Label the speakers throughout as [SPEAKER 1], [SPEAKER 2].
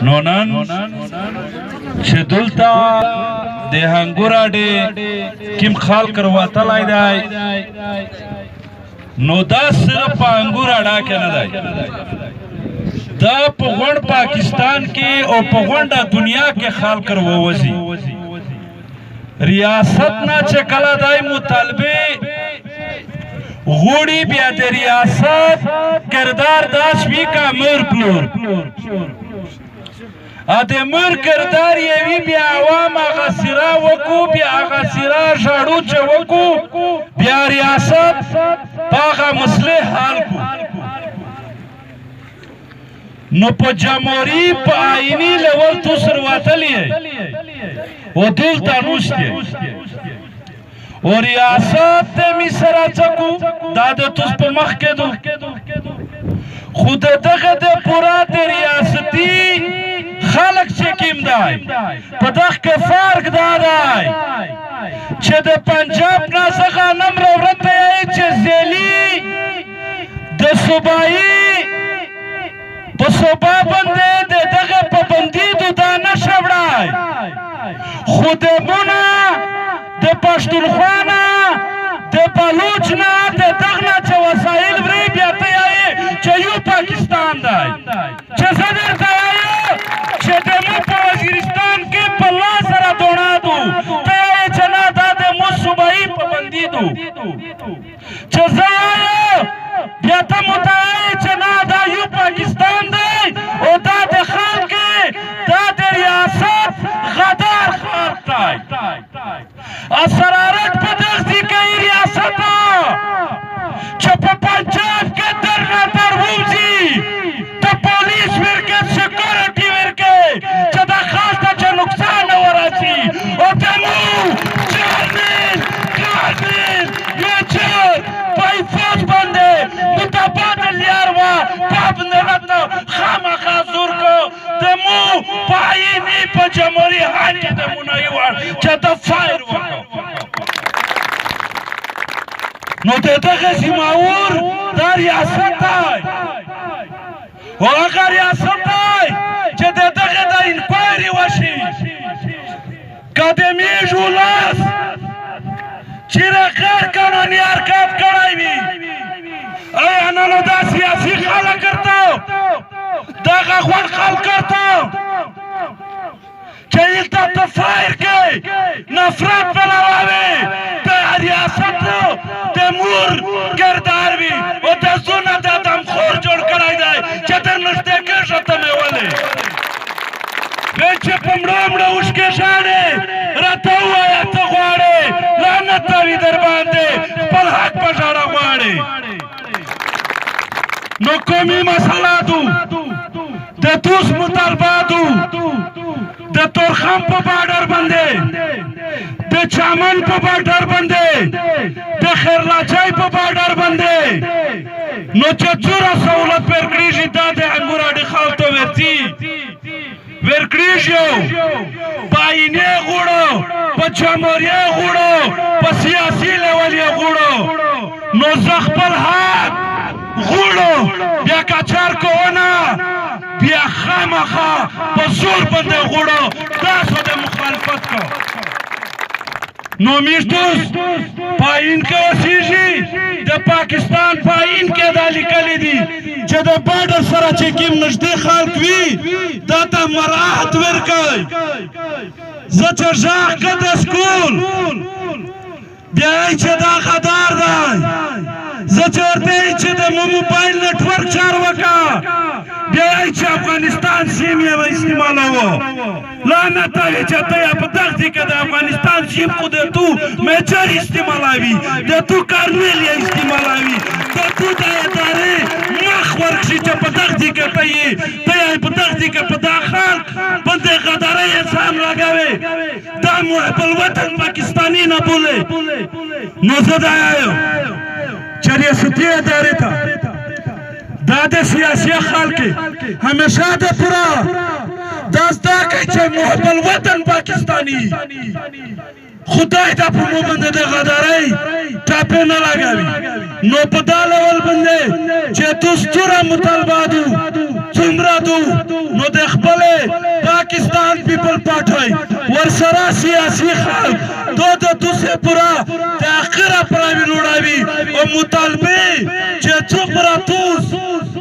[SPEAKER 1] نو نن چې دلته د هنګوره ډې کوم خلک راوتلی دی نو دا صرف په انګوره ډاکې نه دی دا په غونډ پاکستان کې او په غونډه دنیا کې خلک راووځي ریاست نه چې کله دی مطالبې غوړي بیا د ریاست کردار داس وي که مور پلور د مور کردار یې وي بیا عوام هغه څیره وکړو بیا هغه څیره ژاړو چې وکړو بیا ریاست په هغه مسلې حل کړو نو په جمهوري په آئیني لیول تو سر وتلی و دلته نوشتی و ریاست می سره څکو دا د توس په مخ کې دو خو د دغه د پوره د ریاستي خلق چې کوم دی په دغه کې فرق دا دی چې د پنجاب نه څه غنم راوړته یې چې زیلي د صوبایي په صوبا باندې د دغه پابندي دا نشه وړی خو د مونه د پښتونخوا نه د بلوچ نه د دغه نه چې وسایل وړي بیا ته یې چې یو پاکستان دی چې زه درته وایم چې د مو په وزیرستان کې په لاس سره دوړادو ته یې چې نه دا د مو صوبایي پابندي دو چې زه وایم بیا ته مو ته وایې چې نه دا یو پاکستان دی او دا د خلک دا د ریاست غدار خلک دی اسرارت په دغسې کوي ریاست چې په پنجاب کې در نه در ووځي ته پولیس ورکې سکیورټي ورکې چې دا خاص ته چې نقصان نه ورسي او د مو چارمین کارمین میچر په حفاظ باندې متبادل یار و پابندرت خامخا زور کو د مو په آئیني په جمهوري حال کې د منایي وړ چې د فایر وکړو نو د دغه زماور دا ریاست دی او هغه ریاست دی چې د دغه د انکوایري وشي که د میږو لاس چیرې غیر قانوني حرکت کړی وي آیا نن دا سیاسي خلک کرتا دغه غوړ خلک کرتا چې دلته ته فایر کوې نفرت پلاوي د ریاست د مور کردار وي او د زونه د دمخور جوړ کړی دی چې در نږدې کېږه ته مې ولې وی چې په مړه مړه اوښکې ژاړې راته ووایه ته غواړې لعنت وي در باندې خپل حق په ژړه غواړې نو قومي مسله دو د توس مطالبه دو د تورخم په باډر باندې د چامن په باډر باندې د خیرلاچای په باډر باندې نو چې څومره سهولت ورکړېږي دا د انګوره ډې خلک ته ورځي ورکړېږي په آئیني غوړو په جمهوري غوړو په سیاسي لیول یې غوړو نو زه خپل حق غوړو بیا کچار کوونه بیا خامخا په زور باندې غوړو تاسو د مخالفت کو نو میشتوس په آئین کې اوسېږي د پاکستان په آئین کې دا لیکلي دي چې د باډر سره چې کوم نږدې خلک وي دا ته مراعات ورکوئ زه چې غږ که د سکول بیا یې چې دا غدار دی زه چې ورته یې چې د مو موبایل نټورک چار وکړه بیا یې چې افغانستان سیم یې استعمالوه لعنت وي چې ته یې په دغه کې د افغانستان سیم خو د تو میچر استعمالوي د تو کارنیل یې استعمالوي د تو د ادارې مخ ورکشي چې په دغه کې ته یې په دغه کې په دا خلک باندې غدارۍ احسان لګوې دا محب الوطن پاکستاني نه بولې نو زه دا وایم چې ریاستي ادارې ته دا د سیاسي خلک همیشه د پوره دا زده کوي چې محب الوطن پاکستاني خدای دا په مو باندې د غدارۍ ټاپې نه لګوي نو په دا لیول باندې چې تو ستوره مطالبه دو څومره دو نو د خپل پاکستان پیپل پارټي ورسره سیاسي خلک دو دوسه پورا تاخيره پراوی لوړاوي او مطالبه چې څو پورا توس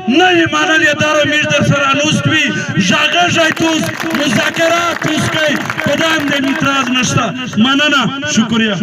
[SPEAKER 1] نه مانل اداره میز در سره انوستوي ژاګه ژایتوس مذاکرات توس کوي کدام د اعتراض نشته مننه شکریہ